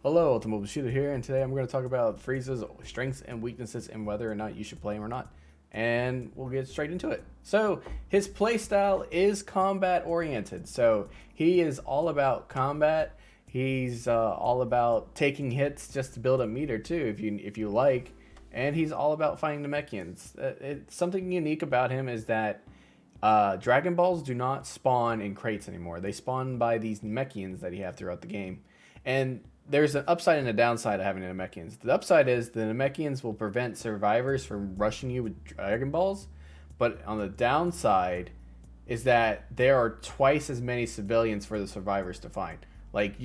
Hello, Ultimobushido here, and today I'm going to talk about Frieza's strengths and weaknesses and whether or not you should play him or not. And we'll get straight into it. So, his playstyle is combat oriented. So, he is all about combat. He's all about taking hits just to build a meter too, if you like. And he's all about fighting the Namekians. Something unique about him is that Dragon Balls do not spawn in crates anymore. They spawn by these Namekians that you have throughout the game. And there's an upside and a downside of having Namekians. The upside is the Namekians will prevent survivors from rushing you with Dragon Balls. But on the downside is that there are twice as many civilians for the survivors to find. Like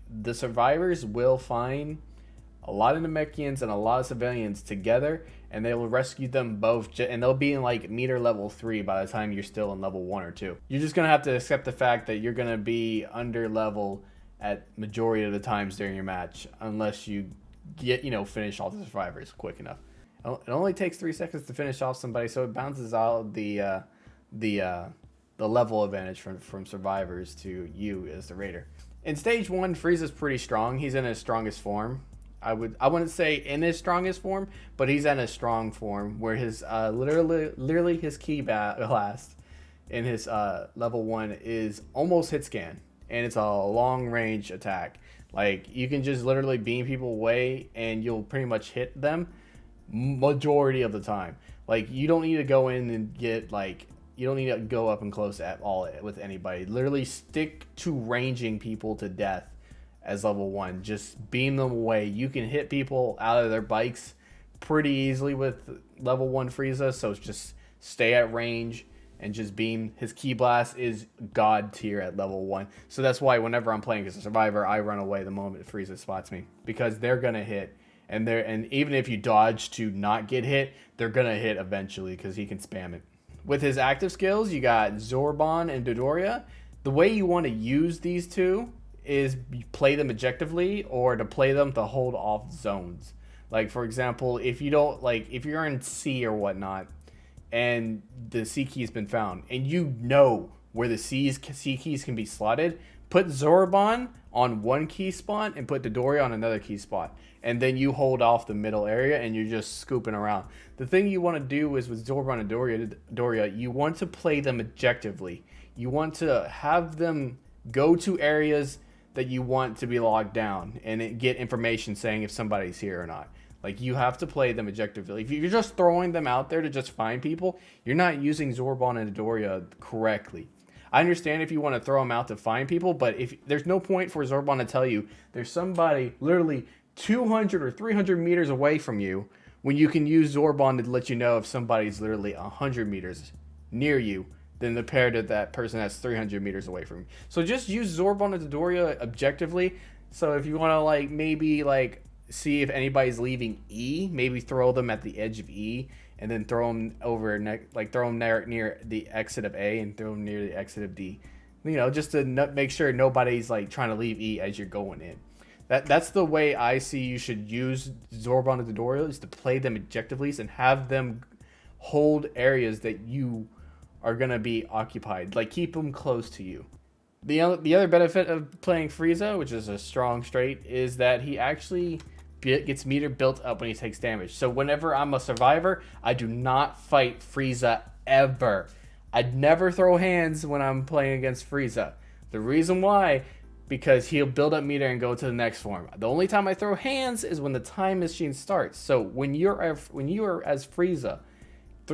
the survivors will find a lot of Namekians and a lot of civilians together, and they will rescue them both, and they'll be in like meter level 3 by the time you're still in level 1 or 2. You're just going to have to accept the fact that you're going to be under level at majority of the times during your match, unless you finish all the survivors quick enough. It only takes 3 seconds to finish off somebody, so it bounces out the level advantage from survivors to you as the raider. In stage 1, Frieza's pretty strong. He's in his strongest form. I wouldn't say in his strongest form, but he's in a strong form where his literally his key blast in his level 1 is almost hit scan, and it's a long range attack. Like, you can just literally beam people away and you'll pretty much hit them majority of the time. Like, you don't need to go in and you don't need to go up and close at all with anybody. Literally stick to ranging people to death as level 1. Just beam them away. You can hit people out of their bikes pretty easily with level 1 Frieza, so just stay at range and just beam. His ki blast is god tier at level 1. So that's why whenever I'm playing as a survivor, I run away the moment Frieza spots me, because they're going to hit. And even if you dodge to not get hit, they're going to hit eventually because he can spam it. With his active skills, you got Zoroark and Dodoria. The way you want to use these two is play them objectively, or to play them to hold off zones. Like, for example, if you're in C or whatnot, and the C key has been found, and you know where the C keys can be slotted, put Zoroark on one key spot and put Dodoria on another key spot, and then you hold off the middle area and you're just scooping around. The thing you want to do is with Zoroark and Dodoria, you want to play them objectively. You want to have them go to areas that you want to be locked down and get information saying if somebody's here or not. Like, you have to play them objectively. If you're just throwing them out there to just find people, you're not using Zoroark and Dodoria correctly. I understand if you want to throw them out to find people, but if there's no point for Zoroark to tell you there's somebody literally 200 or 300 meters away from you, when you can use Zoroark to let you know if somebody's literally 100 meters near you, than compared to that person that's 300 meters away from you. So just use Zoroark and Dodoria objectively. So if you want to maybe see if anybody's leaving E, maybe throw them at the edge of E, and then throw them over throw them near the exit of A and throw them near the exit of D. Just to make sure nobody's trying to leave E as you're going in. That's the way I see you should use Zoroark and Dodoria, is to play them objectively and have them hold areas that you are going to be occupied. Keep them close to you. The other benefit of playing Frieza, which is a strong straight, is that he actually gets meter built up when he takes damage. So whenever I'm a survivor, I do not fight Frieza ever. I'd never throw hands when I'm playing against Frieza. The reason why, because he'll build up meter and go to the next form. The only time I throw hands is when the time machine starts. So when you are as Frieza,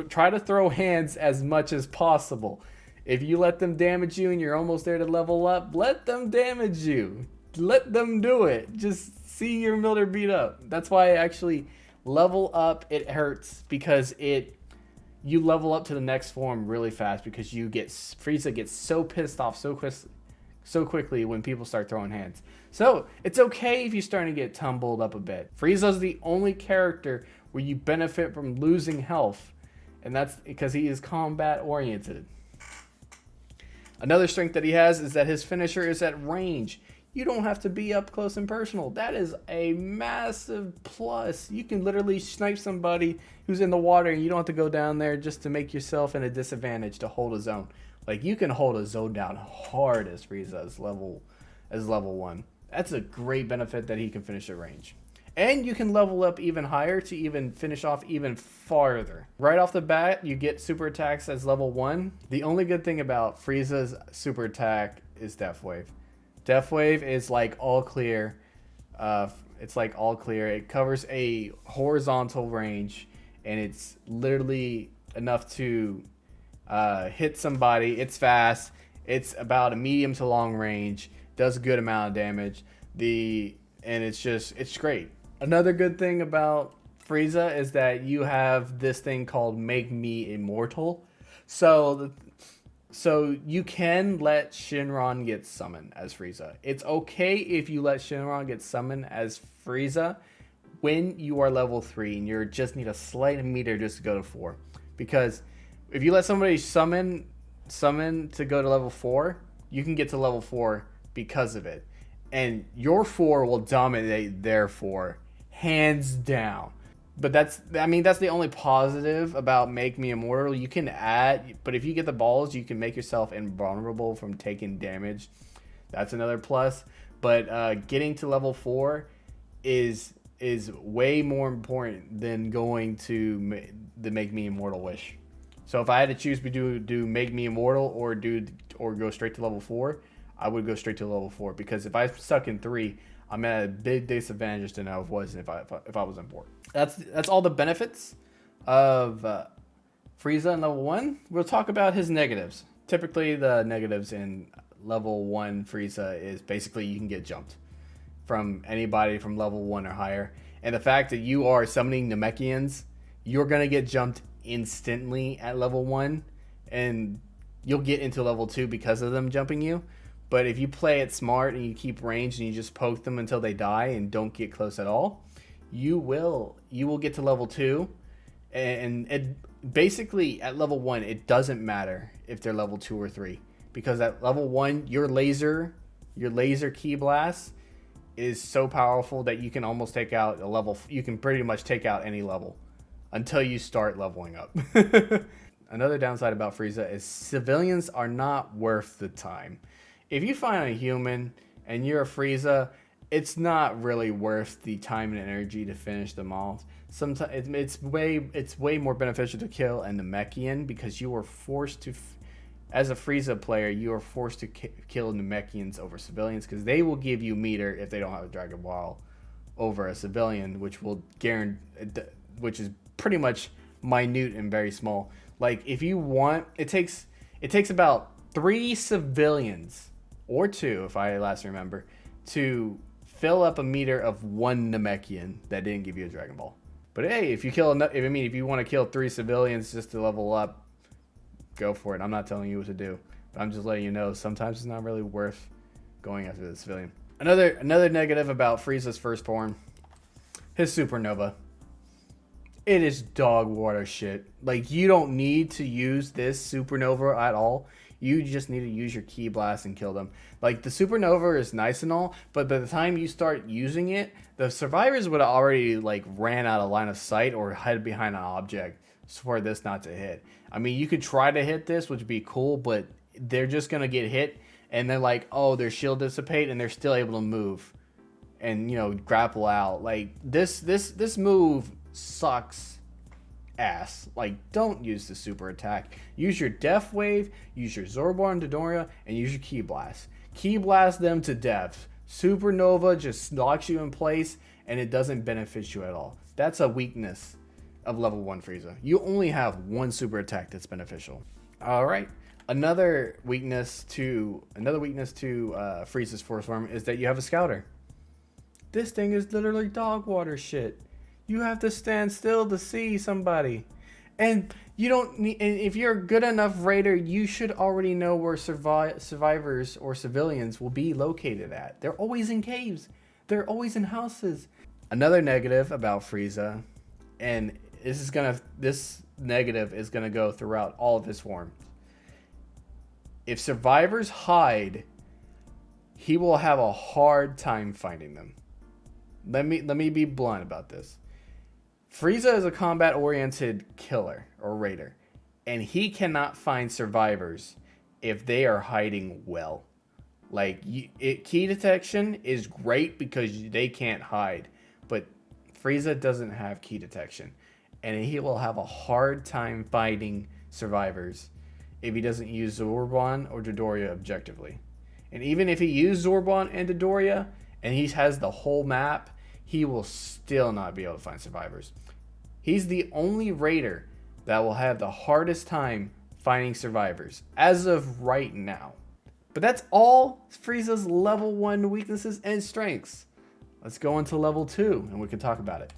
try to throw hands as much as possible. If you let them damage you and you're almost there to level up, let them damage you. Let them do it. Just see your meter beat up. That's why I actually level up. It hurts because you level up to the next form really fast, because Frieza gets so pissed off so quickly when people start throwing hands. So it's okay if you're starting to get tumbled up a bit. Frieza's the only character where you benefit from losing health, and that's because he is combat oriented. Another strength that he has is that his finisher is at range. You don't have to be up close and personal. That is a massive plus. You can literally snipe somebody who's in the water, and you don't have to go down there just to make yourself in a disadvantage to hold a zone. You can hold a zone down hard as Frieza as level 1. That's a great benefit that he can finish at range. And you can level up even higher to even finish off even farther. Right off the bat, you get super attacks as level 1. The only good thing about Frieza's super attack is Death Wave. Death Wave is like all clear. It's like all clear. It covers a horizontal range, and it's literally enough to hit somebody. It's fast. It's about a medium to long range. Does a good amount of damage. And it's great. Another good thing about Frieza is that you have this thing called Make Me Immortal. So you can let Shinron get summoned as Frieza. It's okay if you let Shinron get summoned as Frieza when you are level 3 and you just need a slight meter just to go to 4. Because if you let somebody summon to go to level 4, you can get to level 4 because of it. And your 4 will dominate their 4, hands down. But that's the only positive about Make Me Immortal. You can add, but if you get the balls, you can make yourself invulnerable from taking damage. That's another plus. But getting to level 4 is way more important than going to the Make Me Immortal wish. So if I had to choose between do Make Me Immortal or go straight to level 4, I would go straight to level 4, because if I stuck in 3, I'm at a big disadvantage than I was if I was in 4. That's all the benefits of Frieza in level 1. We'll talk about his negatives. Typically, the negatives in level 1 Frieza is basically you can get jumped from anybody from level 1 or higher. And the fact that you are summoning Namekians, you're going to get jumped instantly at level 1. And you'll get into level 2 because of them jumping you. But if you play it smart and you keep range and you just poke them until they die and don't get close at all, you will get to level 2. And it basically at level 1, it doesn't matter if they're level 2 or 3, because at level 1, your laser ki blast is so powerful that you can almost take out a level. You can pretty much take out any level until you start leveling up. Another downside about Frieza is civilians are not worth the time. If you find a human and you're a Frieza, it's not really worth the time and energy to finish them off. Sometimes it's way more beneficial to kill a Namekian, because you are forced to, as a Frieza player, you are forced to kill Namekians over civilians, because they will give you meter if they don't have a Dragon Ball over a civilian, which is pretty much minute and very small. Like if you want, it takes about 3 civilians, or 2 if I last remember, to fill up a meter of 1 Namekian that didn't give you a Dragon Ball. But hey, if you want to kill 3 civilians just to level up, go for it. I'm not telling you what to do, but I'm just letting you know sometimes it's not really worth going after the civilian. Another negative about Frieza's first form, his supernova. It is dog water shit. Like, you don't need to use this supernova at all. You just need to use your ki blast and kill them. Like, the supernova is nice and all, but by the time you start using it, the survivors would have already like ran out of line of sight or hid behind an object for this not to hit. I mean, you could try to hit this, which would be cool, but they're just gonna get hit and they're like, oh, their shield dissipate, and they're still able to move and, you know, grapple out. Like, this move sucks ass. Like, don't use the super attack. Use your Death Wave, use your Zoroark and Dodoria, and use your Ki Blast. Ki Blast them to death. Supernova just locks you in place, and it doesn't benefit you at all. That's a weakness of level 1 Frieza. You only have one super attack that's beneficial. All right. Another weakness to Frieza's force form is that you have a Scouter. This thing is literally dog water shit. You have to stand still to see somebody. And you don't need, and if you're a good enough raider, you should already know where survivors or civilians will be located at. They're always in caves. They're always in houses. Another negative about Frieza, and this negative is gonna go throughout all of his forms. If survivors hide, he will have a hard time finding them. Let me be blunt about this. Frieza is a combat-oriented killer or raider, and he cannot find survivors if they are hiding well. Like, key detection is great because they can't hide. But Frieza doesn't have key detection. And he will have a hard time fighting survivors if he doesn't use Zordon or Dodoria objectively. And even if he used Zordon and Dodoria and he has the whole map, he will still not be able to find survivors. He's the only raider that will have the hardest time finding survivors as of right now. But that's all Frieza's level 1 weaknesses and strengths. Let's go into level 2 and we can talk about it.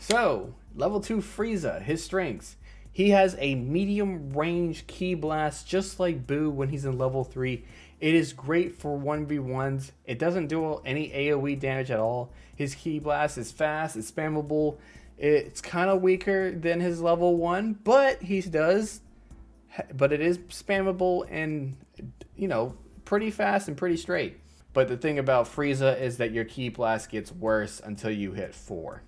So, level 2 Frieza, his strengths. He has a medium range ki blast just like Boo when he's in level 3. It is great for 1v1s. It doesn't do any AoE damage at all. His ki blast is fast, it's spammable. It's kind of weaker than his level 1, but it is spammable and, you know, pretty fast and pretty straight. But the thing about Frieza is that your ki blast gets worse until you hit 4.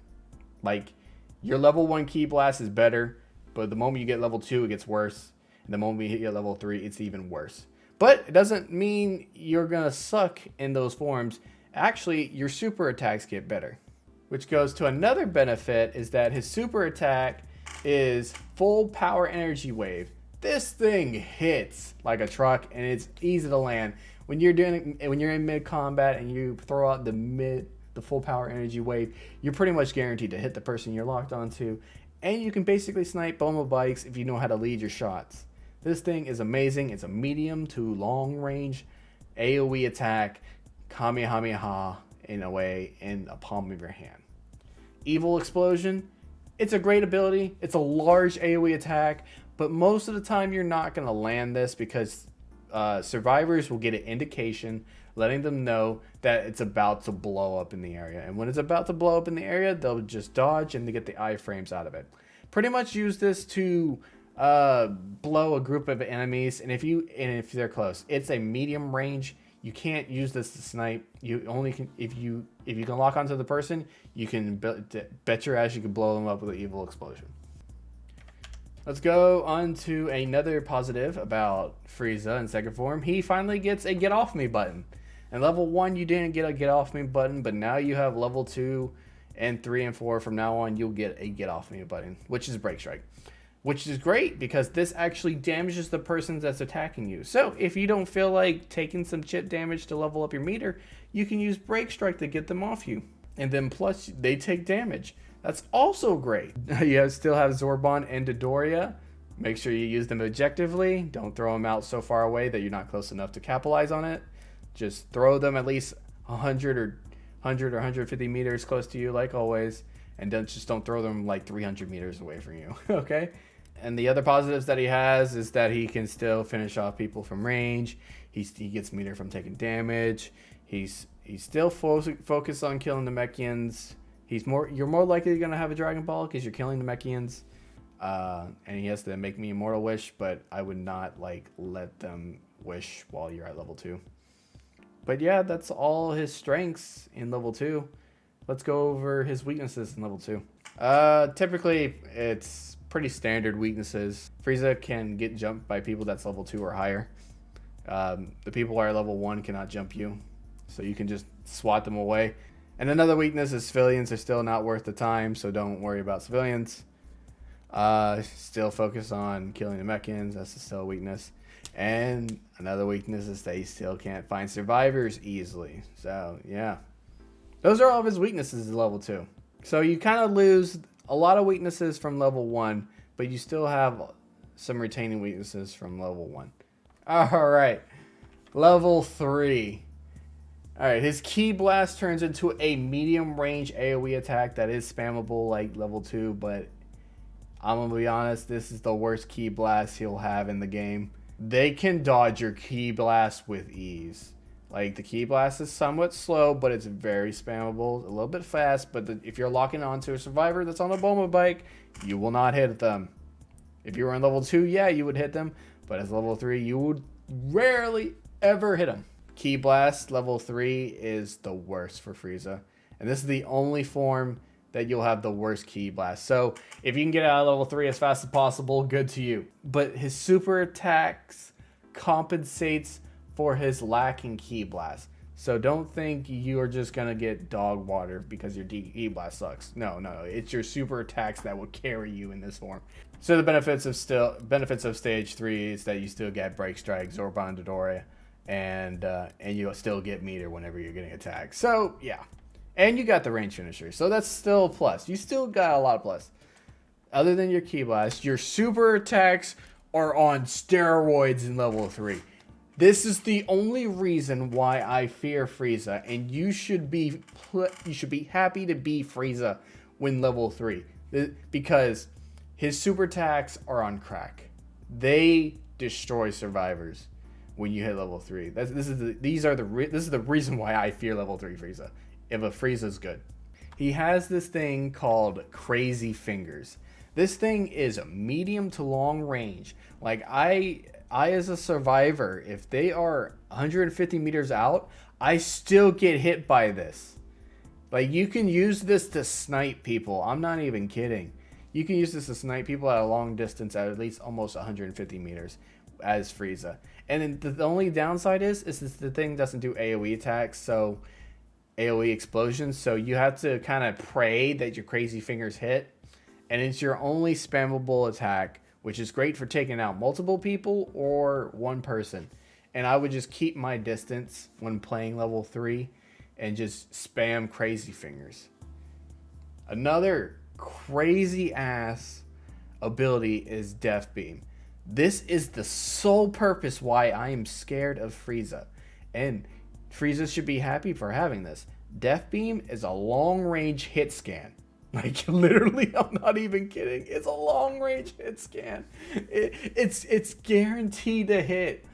Like, your level 1 ki blast is better, but the moment you get level 2, it gets worse. And the moment you hit level 3, it's even worse. But it doesn't mean you're going to suck in those forms. Actually, your super attacks get better. Which goes to another benefit is that his super attack is full power energy wave. This thing hits like a truck and it's easy to land. When you're in mid combat and you throw out the full power energy wave, you're pretty much guaranteed to hit the person you're locked onto. And you can basically snipe Bomo bikes if you know how to lead your shots. This thing is amazing. It's a medium to long range AoE attack, Kamehameha in a way, in the palm of your hand. Evil Explosion, it's a great ability. It's a large AoE attack, but most of the time you're not going to land this because survivors will get an indication letting them know that it's about to blow up in the area. And when it's about to blow up in the area, they'll just dodge and they get the iframes out of it. Pretty much use this to blow a group of enemies, and if they're close. It's a medium range. You can't use this to snipe. You only can if you can lock onto the person. You can bet your ass you can blow them up with an Evil Explosion. Let's go on to another positive about Frieza in second form. He finally gets a get off me button. In level 1, you didn't get a get off me button, but now you have level 2 and 3 and 4. From now on, you'll get a get off me button, which is Break Strike. Which is great because this actually damages the person that's attacking you. So if you don't feel like taking some chip damage to level up your meter, you can use Break Strike to get them off you. And then plus they take damage. That's also great. You still have Zordon and Dodoria. Make sure you use them objectively. Don't throw them out so far away that you're not close enough to capitalize on it. Just throw them at least 100 or 150 meters close to you like always. And don't throw them like 300 meters away from you. Okay? And the other positives that he has is that he can still finish off people from range. He gets meter from taking damage. He's still focused on killing the Mechians. You're more likely going to have a Dragon Ball because you're killing the Mechians. And he has to make me Immortal Wish, but I would not let them wish while you're at level 2. But yeah, that's all his strengths in level 2. Let's go over his weaknesses in level 2. Typically, it's pretty standard weaknesses. Frieza can get jumped by people that's level 2 or higher. The people who are level 1 cannot jump you, so you can just swat them away. And another weakness is civilians are still not worth the time, so don't worry about civilians. Still focus on killing the Mechians. That's still a weakness. And another weakness is they still can't find survivors easily. So, yeah. Those are all of his weaknesses in level 2. So you kind of lose a lot of weaknesses from level 1, but you still have some retaining weaknesses from level 1. Alright. Level 3. Alright, his Ki Blast turns into a medium range AoE attack that is spammable like level 2, but I'm going to be honest, this is the worst Ki Blast he'll have in the game. They can dodge your Ki Blast with ease. Like, the Ki Blast is somewhat slow, but it's very spammable, a little bit fast, but if you're locking onto a survivor that's on a Bomo bike, you will not hit them. If you were in level 2, yeah, you would hit them, but as level 3, you would rarely ever hit them. Ki Blast level 3 is the worst for Frieza, and this is the only form that you'll have the worst Ki Blast. So if you can get out of level 3 as fast as possible, good to you. But his super attacks compensates for his lacking Ki Blast. So don't think you're just gonna get dog water because your Ki Blast sucks. No, it's your super attacks that will carry you in this form. So the benefits of stage 3 is that you still get Break Strike, Zorban Dodoria, and you'll still get meter whenever you're getting attacked. So yeah, and you got the range finisher, so that's still a plus. You still got a lot of plus. Other than your Ki Blast, your super attacks are on steroids in level 3. This is the only reason why I fear Frieza, and you should be happy to be Frieza when level 3, because his super attacks are on crack. They destroy survivors when you hit level 3. This is the reason why I fear level 3 Frieza. If a Frieza's good, he has this thing called Crazy Fingers. This thing is medium to long range. Like I as a survivor, if they are 150 meters out, I still get hit by this. Like, you can use this to snipe people. I'm not even kidding. You can use this to snipe people at a long distance at least almost 150 meters as Frieza. And then the only downside is the thing doesn't do AoE attacks, so AoE explosions. So you have to kind of pray that your Crazy Fingers hit. And it's your only spammable attack, which is great for taking out multiple people or one person. And I would just keep my distance when playing level 3 and just spam Crazy Fingers. Another crazy ass ability is Death Beam. This is the sole purpose why I am scared of Frieza. And Frieza should be happy for having this. Death Beam is a long range hit scan. Like, literally, I'm not even kidding. It's a long range hit scan. It's guaranteed to hit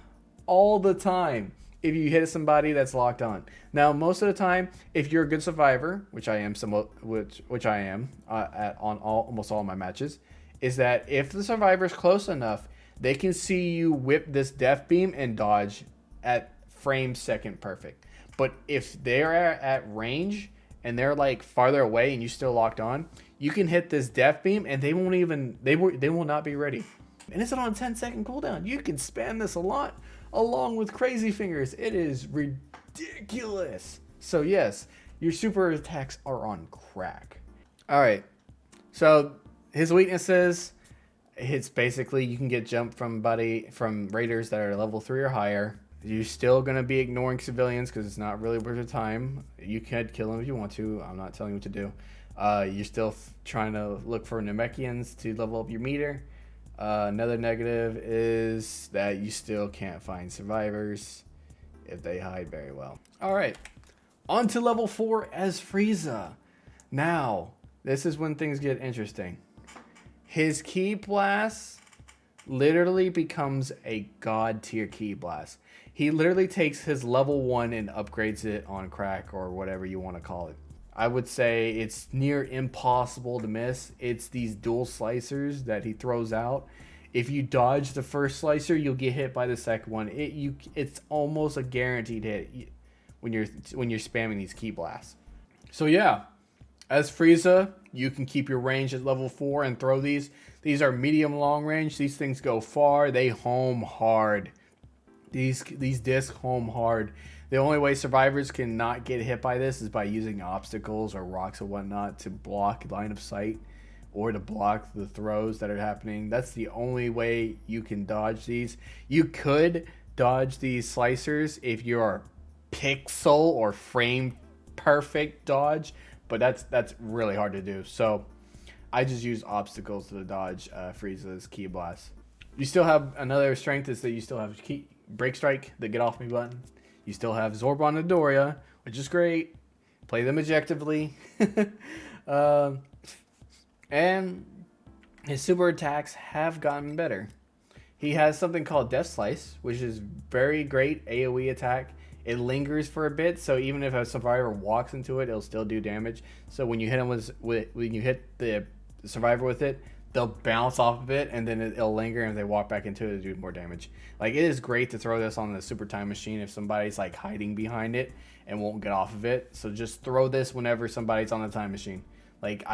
all the time if you hit somebody that's locked on. Now, most of the time, if you're a good survivor, which I am somewhat, which I am almost all my matches, is that if the survivor's close enough, they can see you whip this Death Beam and dodge at frame second perfect. But if they're at range and they're like farther away and you still locked on, you can hit this Death Beam and they will not be ready. And it's on a 10-second cooldown. You can spam this a lot along with Crazy Fingers. It is ridiculous. So yes, your super attacks are on crack. All right. So his weaknesses, it's basically you can get jumped from raiders that are level 3 or higher. You're still going to be ignoring civilians because it's not really worth your time. You could kill them if you want to. I'm not telling you what to do. You're still trying to look for Namekians to level up your meter. Another negative is that you still can't find survivors if they hide very well. All right. On to level 4 as Frieza. Now, this is when things get interesting. His Ki Blast literally becomes a god tier Ki Blast. He literally takes his level 1 and upgrades it on crack or whatever you want to call it. I would say it's near impossible to miss. It's these dual slicers that he throws out. If you dodge the first slicer, you'll get hit by the second one. It's almost a guaranteed hit when you're spamming these Ki Blasts. So yeah, as Frieza, you can keep your range at level 4 and throw these. These are medium long range. These things go far. They home hard. These discs home hard. The only way survivors can not get hit by this is by using obstacles or rocks or whatnot to block line of sight or to block the throws that are happening. That's the only way you can dodge these. You could dodge these slicers if you're pixel or frame perfect dodge, but that's really hard to do. So I just use obstacles to dodge Frieza's Ki Blast. You still have another strength is that you still have Break Strike, the get off me button. You still have Zorban and Doria, which is great. Play them objectively. And his super attacks have gotten better. He has something called Death Slice, which is very great AoE attack. It lingers for a bit, so even if a survivor walks into it, it'll still do damage. So when you hit him when you hit the survivor with it, they'll bounce off of it, and then it'll linger, and if they walk back into it, it'll do more damage. Like, it is great to throw this on the super time machine if somebody's, like, hiding behind it and won't get off of it. So just throw this whenever somebody's on the time machine. Like,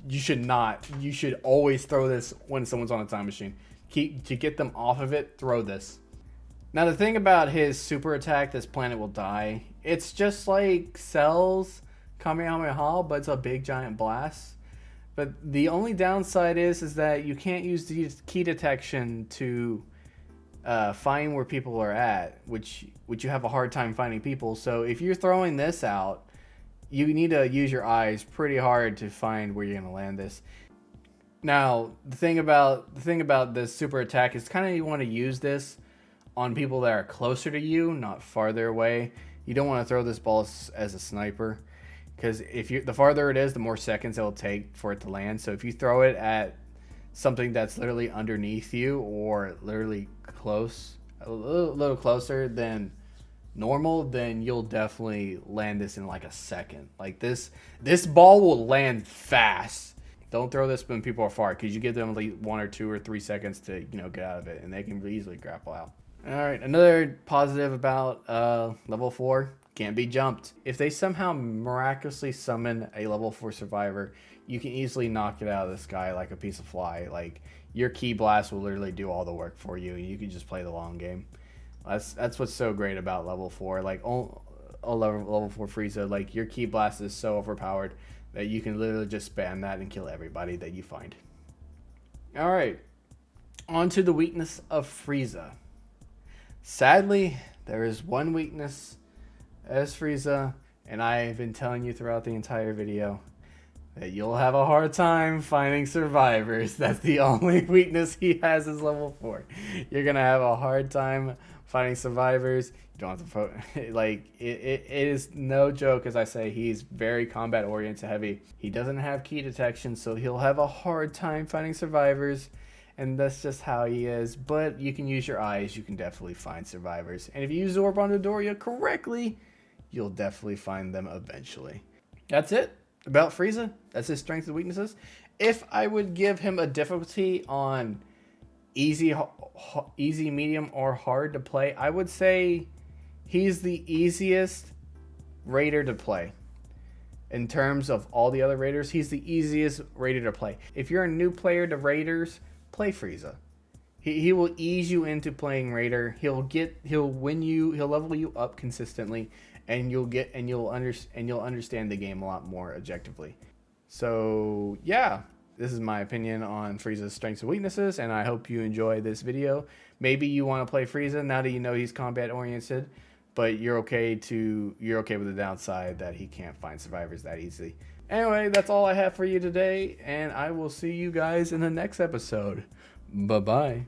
you should always throw this when someone's on a time machine. To get them off of it, throw this. Now, the thing about his super attack, this planet will die. It's just like Cell's Kamehameha, but it's a big giant blast. But the only downside is that you can't use the key detection to find where people are at, which you have a hard time finding people. So if you're throwing this out, you need to use your eyes pretty hard to find where you're gonna land this. Now, the thing about this super attack is kind of you want to use this on people that are closer to you, not farther away. You don't want to throw this ball as a sniper, because the farther it is, the more seconds it will take for it to land. So if you throw it at something that's literally underneath you or literally close, a little closer than normal, then you'll definitely land this in like a second. Like this ball will land fast. Don't throw this when people are far, because you give them like 1 or 2 or 3 seconds to get out of it, and they can easily grapple out. All right, another positive about level 4, can't be jumped. If they somehow miraculously summon a level 4 survivor, you can easily knock it out of the sky like a piece of fly. Like your key blast will literally do all the work for you, and you can just play the long game. That's what's so great about level 4. Like level 4 Frieza, like your key blast is so overpowered that you can literally just spam that and kill everybody that you find. All right, on to the weakness of Frieza. Sadly, there is one weakness as Frieza, and I've been telling you throughout the entire video that you'll have a hard time finding survivors. That's the only weakness he has is level 4. You're gonna have a hard time finding survivors. You don't have to like it is no joke as I say he's very combat oriented heavy. He doesn't have key detection, so he'll have a hard time finding survivors, and that's just how he is. But you can use your eyes, you can definitely find survivors, and if you use Orb on Dodoria correctly, you'll definitely find them eventually. That's it about Frieza. That's his strengths and weaknesses. If I would give him a difficulty on easy, medium, or hard to play, I would say he's the easiest raider to play. In terms of all the other raiders, he's the easiest raider to play. If you're a new player to raiders, play Frieza. He will ease you into playing raider. He'll win you. He'll level you up consistently, and you'll understand the game a lot more objectively. So yeah, this is my opinion on Frieza's strengths and weaknesses, and I hope you enjoy this video. Maybe you want to play Frieza now that you know he's combat oriented, but you're okay with the downside that he can't find survivors that easily. Anyway, that's all I have for you today, and I will see you guys in the next episode. Bye-bye.